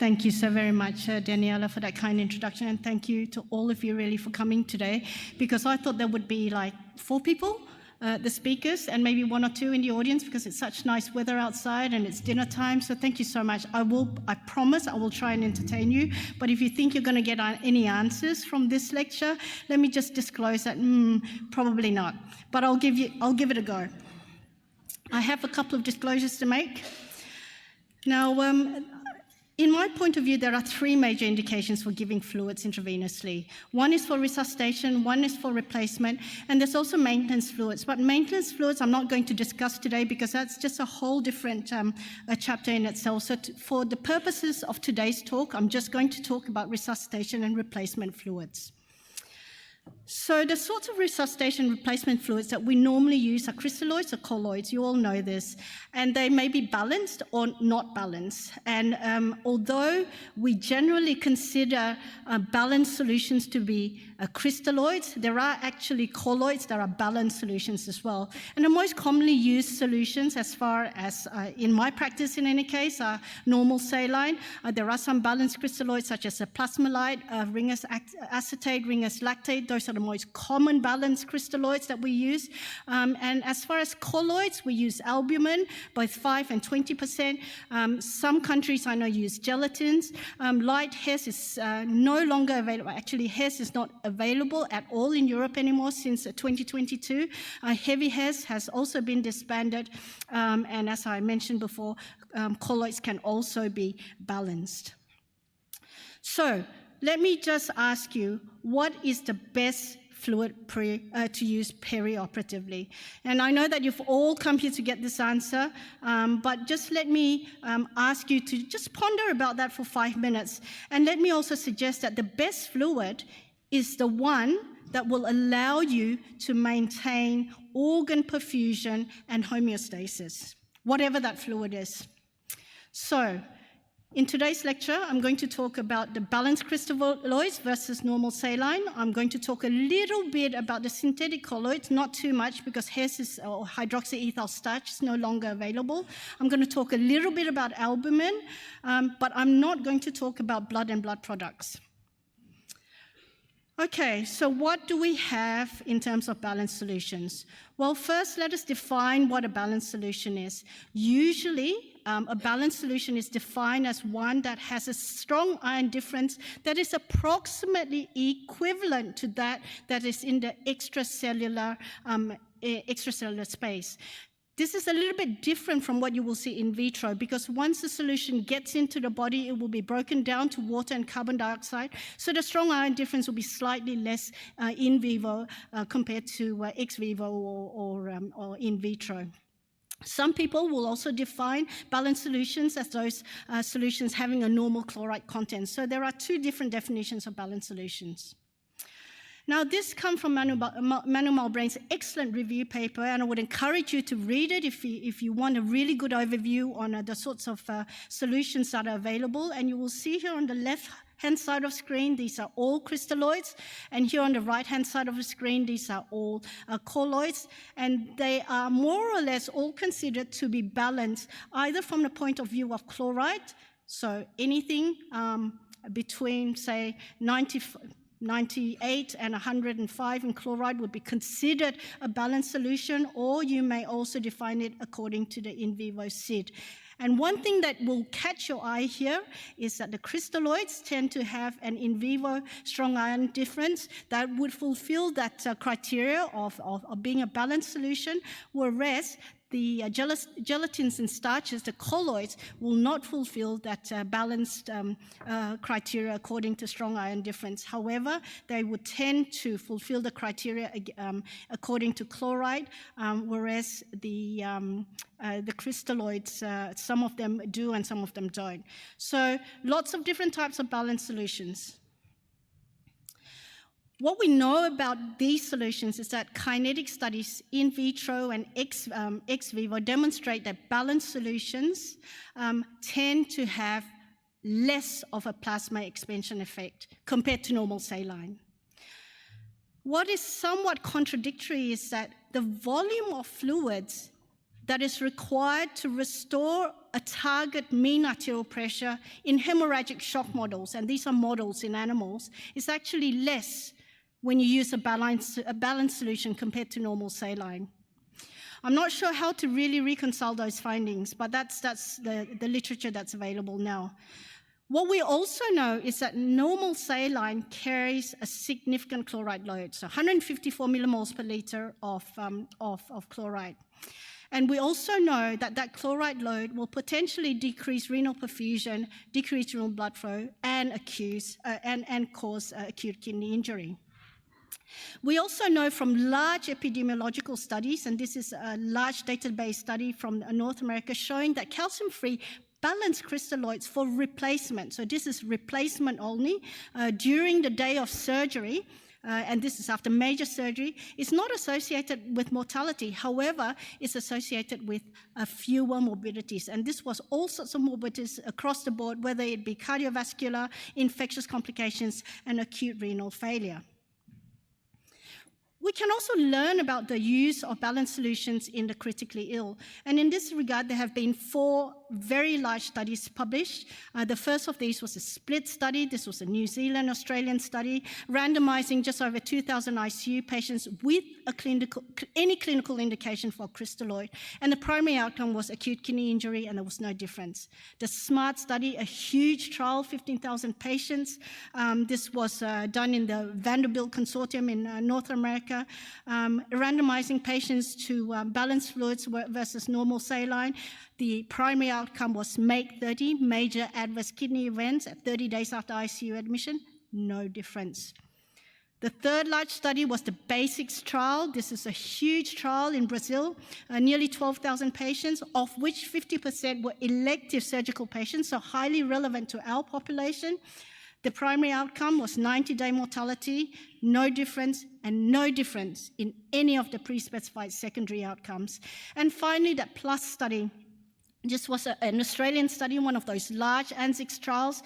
Thank you so very much, Daniela, for that kind introduction, and thank you to all of you really for coming today, because I thought there would be like 4 people, the speakers, and maybe 1 or 2 in the audience, because it's such nice weather outside and it's dinner time. So thank you so much. I promise I will try and entertain you, but if you think you're going to get any answers from this lecture, let me just disclose that probably not, but I'll give it a go. I have a couple of disclosures to make. Now, in my point of view, there are 3 major indications for giving fluids intravenously. One is for resuscitation, one is for replacement, and there's also maintenance fluids. But maintenance fluids I'm not going to discuss today because that's just a whole different chapter in itself. So for the purposes of today's talk, I'm just going to talk about resuscitation and replacement fluids. So the sorts of resuscitation replacement fluids that we normally use are crystalloids or colloids. You all know this. And they may be balanced or not balanced. And although we generally consider balanced solutions to be crystalloids, there are actually colloids that are balanced solutions as well. And the most commonly used solutions, as far as in my practice in any case, are normal saline. There are some balanced crystalloids such as plasmolite, Ringer's acetate, Ringer's lactate. Those are the most common balanced crystalloids that we use. And as far as colloids, we use albumin, both 5 and 20%. Some countries I know use gelatins. Light Hess is no longer available. Actually, Hess is not available at all in Europe anymore since 2022. Heavy Hess has also been disbanded. And as I mentioned before, colloids can also be balanced. So let me just ask you, what is the best fluid to use perioperatively? And I know that you've all come here to get this answer, but just let me ask you to just ponder about that for 5 minutes. And let me also suggest that the best fluid is the one that will allow you to maintain organ perfusion and homeostasis, whatever that fluid is. So, in today's lecture, I'm going to talk about the balanced crystalloids versus normal saline. I'm going to talk a little bit about the synthetic colloids, not too much because Hess or hydroxyethyl starch is no longer available. I'm going to talk a little bit about albumin, but I'm not going to talk about blood and blood products. Okay, so what do we have in terms of balanced solutions? Well, first, let us define what a balanced solution is. Usually, a balanced solution is defined as one that has a strong ion difference that is approximately equivalent to that is in the extracellular space. This is a little bit different from what you will see in vitro because once the solution gets into the body, it will be broken down to water and carbon dioxide. So the strong ion difference will be slightly less in vivo compared to ex vivo or in vitro. Some people will also define balanced solutions as those solutions having a normal chloride content. So there are 2 different definitions of balanced solutions. Now, this comes from Manu Malbrain's excellent review paper, and I would encourage you to read it if you want a really good overview on the sorts of solutions that are available. And you will see here on the left-hand side of the screen, these are all crystalloids, and here on the right-hand side of the screen, these are all colloids, and they are more or less all considered to be balanced, either from the point of view of chloride, so anything between, say, 98 and 105 in chloride would be considered a balanced solution, or you may also define it according to the in vivo SID. And one thing that will catch your eye here is that the crystalloids tend to have an in vivo strong ion difference that would fulfill that criteria of being a balanced solution, whereas the gelatins and starches, the colloids, will not fulfill that balanced criteria according to strong ion difference. However, they would tend to fulfill the criteria according to chloride, whereas the crystalloids, some of them do and some of them don't. So lots of different types of balanced solutions. What we know about these solutions is that kinetic studies in vitro and ex vivo demonstrate that balanced solutions tend to have less of a plasma expansion effect compared to normal saline. What is somewhat contradictory is that the volume of fluids that is required to restore a target mean arterial pressure in hemorrhagic shock models, and these are models in animals, is actually less when you use a balanced solution compared to normal saline. I'm not sure how to really reconcile those findings, but that's the literature that's available now. What we also know is that normal saline carries a significant chloride load, so 154 millimoles per liter of chloride. And we also know that that chloride load will potentially decrease renal perfusion, decrease renal blood flow, and cause acute kidney injury. We also know from large epidemiological studies, and this is a large database study from North America showing that calcium-free balanced crystalloids for replacement, so this is replacement only, during the day of surgery, and this is after major surgery, is not associated with mortality. However, it's associated with fewer morbidities. And this was all sorts of morbidities across the board, whether it be cardiovascular, infectious complications, and acute renal failure. We can also learn about the use of balanced solutions in the critically ill. And in this regard, there have been 4 very large studies published. The first of these was a split study. This was a New Zealand-Australian study, randomizing just over 2,000 ICU patients with any clinical indication for crystalloid. And the primary outcome was acute kidney injury, and there was no difference. The SMART study, a huge trial, 15,000 patients. This was done in the Vanderbilt Consortium in North America, randomizing patients to balanced fluids versus normal saline. The primary outcome was MAKE-30, major adverse kidney events at 30 days after ICU admission, no difference. The third large study was the BASICS trial. This is a huge trial in Brazil, nearly 12,000 patients, of which 50% were elective surgical patients, so highly relevant to our population. The primary outcome was 90-day mortality, no difference, and no difference in any of the pre-specified secondary outcomes. And finally, that PLUS study. This was an Australian study, one of those large ANZICS trials,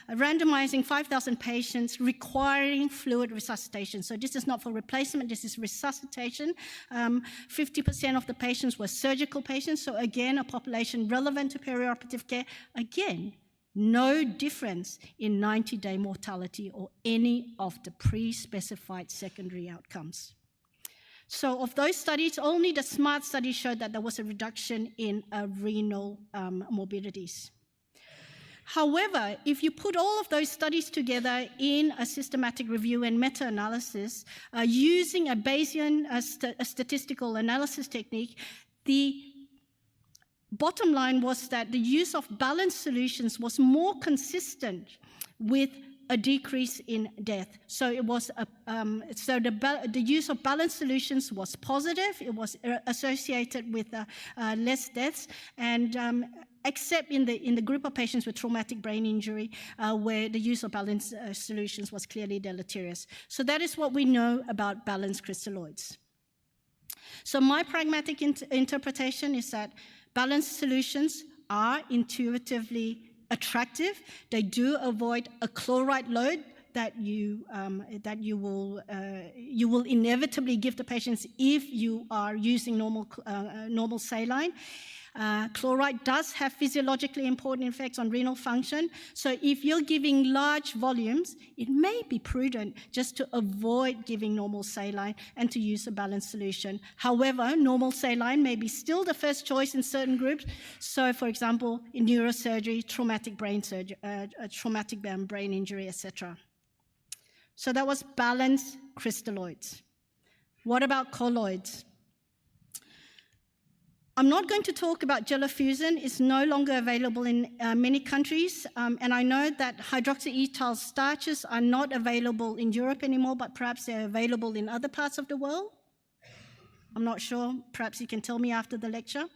randomizing 5,000 patients requiring fluid resuscitation. So this is not for replacement, this is resuscitation. 50% of the patients were surgical patients, so again, a population relevant to perioperative care. Again, no difference in 90-day mortality or any of the pre-specified secondary outcomes. So of those studies, only the SMART study showed that there was a reduction in renal morbidities. However, if you put all of those studies together in a systematic review and meta-analysis, using a Bayesian statistical analysis technique, the bottom line was that the use of balanced solutions was more consistent with a decrease in death. So it was the use of balanced solutions was positive. It was associated with less deaths, and except in the group of patients with traumatic brain injury, where the use of balanced solutions was clearly deleterious. So that is what we know about balanced crystalloids. So my pragmatic interpretation is that balanced solutions are intuitively attractive. They do avoid a chloride load that you will inevitably give the patients if you are using normal saline. Chloride does have physiologically important effects on renal function. So if you're giving large volumes, it may be prudent just to avoid giving normal saline and to use a balanced solution. However, normal saline may be still the first choice in certain groups. So for example, in neurosurgery, traumatic brain injury, etc. So that was balanced crystalloids. What about colloids? I'm not going to talk about gelafusine. It's no longer available in many countries, and I know that hydroxyethyl starches are not available in Europe anymore, but perhaps they're available in other parts of the world. I'm not sure. Perhaps you can tell me after the lecture.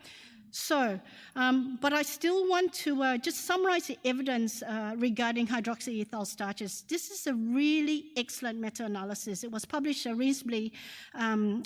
So, but I still want to just summarize the evidence regarding hydroxyethyl starches. This is a really excellent meta-analysis. It was published reasonably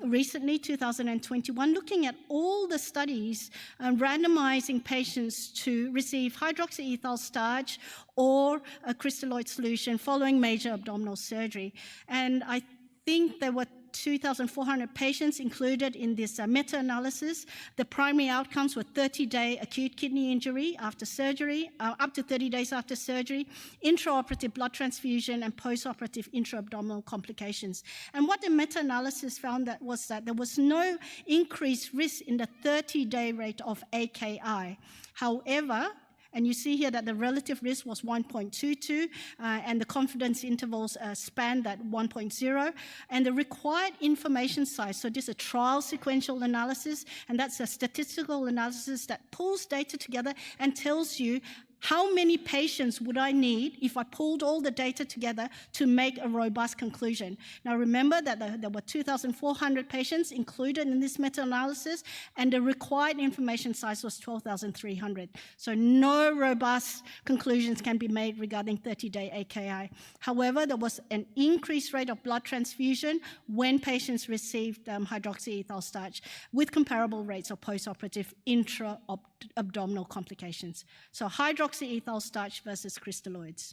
recently, 2021, looking at all the studies randomizing patients to receive hydroxyethyl starch or a crystalloid solution following major abdominal surgery. And I think there were 2,400 patients included in this meta-analysis. The primary outcomes were 30-day acute kidney injury after surgery, up to 30 days after surgery, intraoperative blood transfusion, and postoperative intra-abdominal complications. And what the meta-analysis found was that there was no increased risk in the 30-day rate of AKI. However, and you see here that the relative risk was 1.22, and the confidence intervals spanned at 1.0, and the required information size, so this is a trial sequential analysis, and that's a statistical analysis that pulls data together and tells you how many patients would I need if I pulled all the data together to make a robust conclusion? Now remember that there were 2,400 patients included in this meta-analysis, and the required information size was 12,300. So no robust conclusions can be made regarding 30-day AKI. However, there was an increased rate of blood transfusion when patients received hydroxyethyl starch with comparable rates of postoperative intra-abdominal complications. So hydroxyethyl starch versus crystalloids.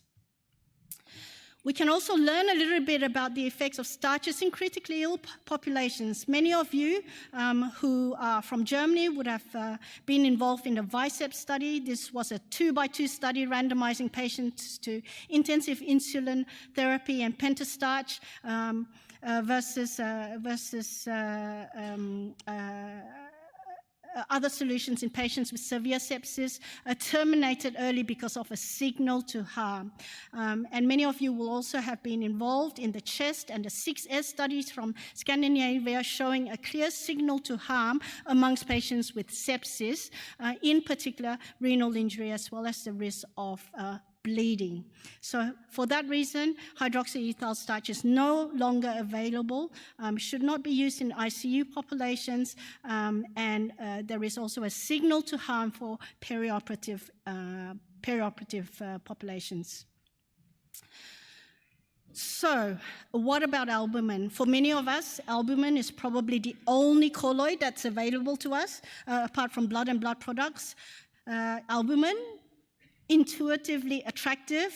We can also learn a little bit about the effects of starches in critically ill populations. Many of you who are from Germany would have been involved in the VICEP study. This was a 2-by-2 study randomizing patients to intensive insulin therapy and pentastarch versus other solutions in patients with severe sepsis, terminated early because of a signal to harm. And many of you will also have been involved in the CHEST and the 6S studies from Scandinavia showing a clear signal to harm amongst patients with sepsis, in particular renal injury, as well as the risk of bleeding. So for that reason, hydroxyethyl starch is no longer available, should not be used in ICU populations, and there is also a signal to harm for perioperative populations. So, what about albumin? For many of us, albumin is probably the only colloid that's available to us, apart from blood and blood products. Albumin, intuitively attractive.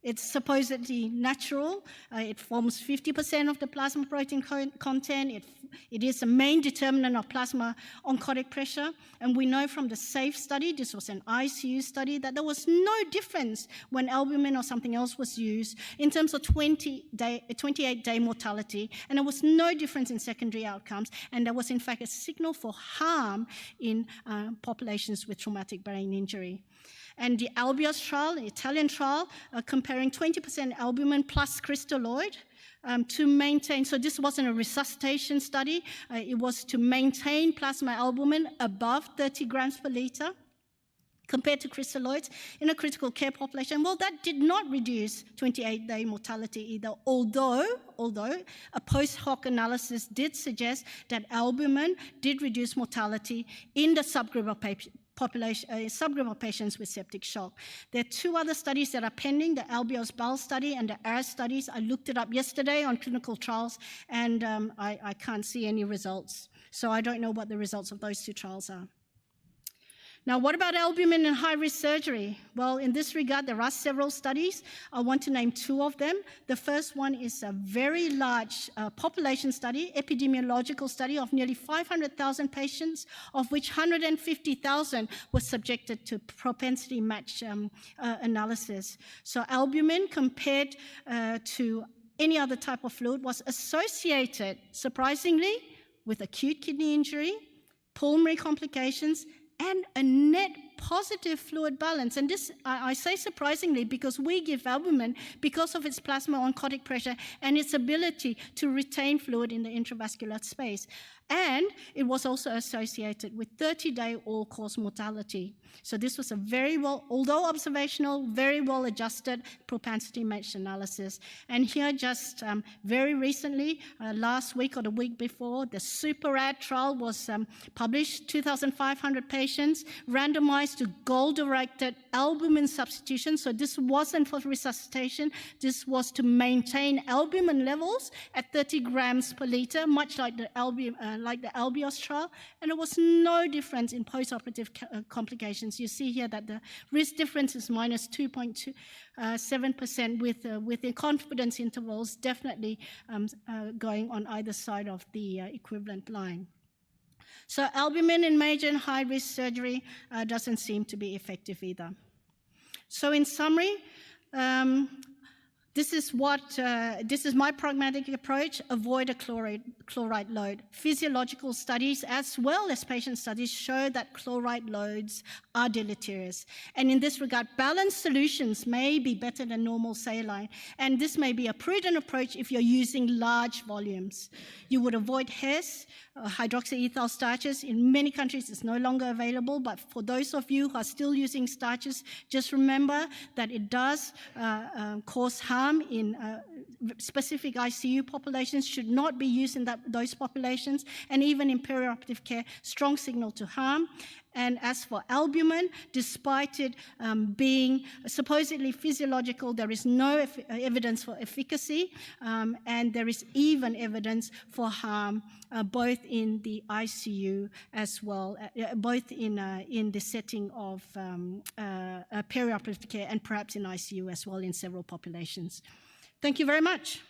It's supposedly natural. It forms 50% of the plasma protein content. It is a main determinant of plasma oncotic pressure. And we know from the SAFE study, this was an ICU study, that there was no difference when albumin or something else was used in terms of 28-day mortality. And there was no difference in secondary outcomes. And there was, in fact, a signal for harm in populations with traumatic brain injury. And the Albios trial, the Italian trial, comparing 20% albumin plus crystalloid to maintain, so this wasn't a resuscitation study, it was to maintain plasma albumin above 30 grams per liter compared to crystalloids in a critical care population. Well, that did not reduce 28-day mortality either, although a post hoc analysis did suggest that albumin did reduce mortality in the subgroup of subgroup of patients with septic shock. There are 2 other studies that are pending, the Albios BAL study and the ARS studies. I looked it up yesterday on clinical trials, and I can't see any results. So I don't know what the results of those 2 trials are. Now, what about albumin in high-risk surgery? Well, in this regard, there are several studies. I want to name 2 of them. The first one is a very large population study, epidemiological study of nearly 500,000 patients, of which 150,000 were subjected to propensity match analysis. So albumin compared to any other type of fluid was associated, surprisingly, with acute kidney injury, pulmonary complications, and a net positive fluid balance. And this, I say surprisingly, because we give albumin because of its plasma oncotic pressure and its ability to retain fluid in the intravascular space. And it was also associated with 30-day all-cause mortality. So this was a very well, although observational, very well-adjusted propensity matched analysis. And here just very recently, last week or the week before, the SUPERAD trial was published, 2,500 patients, randomized to goal-directed albumin substitution. So this wasn't for resuscitation. This was to maintain albumin levels at 30 grams per liter, much like the like the Albios trial, and there was no difference in postoperative complications. You see here that the risk difference is minus 2.7% with the confidence intervals definitely going on either side of the equivalent line. So albumin in major and high-risk surgery doesn't seem to be effective either. So in summary, this is my pragmatic approach: avoid a chloride load. Physiological studies as well as patient studies show that chloride loads are deleterious. And in this regard, balanced solutions may be better than normal saline. And this may be a prudent approach if you're using large volumes. You would avoid HES, hydroxyethyl starches. In many countries, it's no longer available. But for those of you who are still using starches, just remember that it does cause harm in specific ICU populations, should not be used in those populations, and even in perioperative care, strong signal to harm. And as for albumin, despite it being supposedly physiological, there is no evidence for efficacy, and there is even evidence for harm both in the ICU as well, both in the setting of perioperative care and perhaps in ICU as well in several populations. Thank you very much.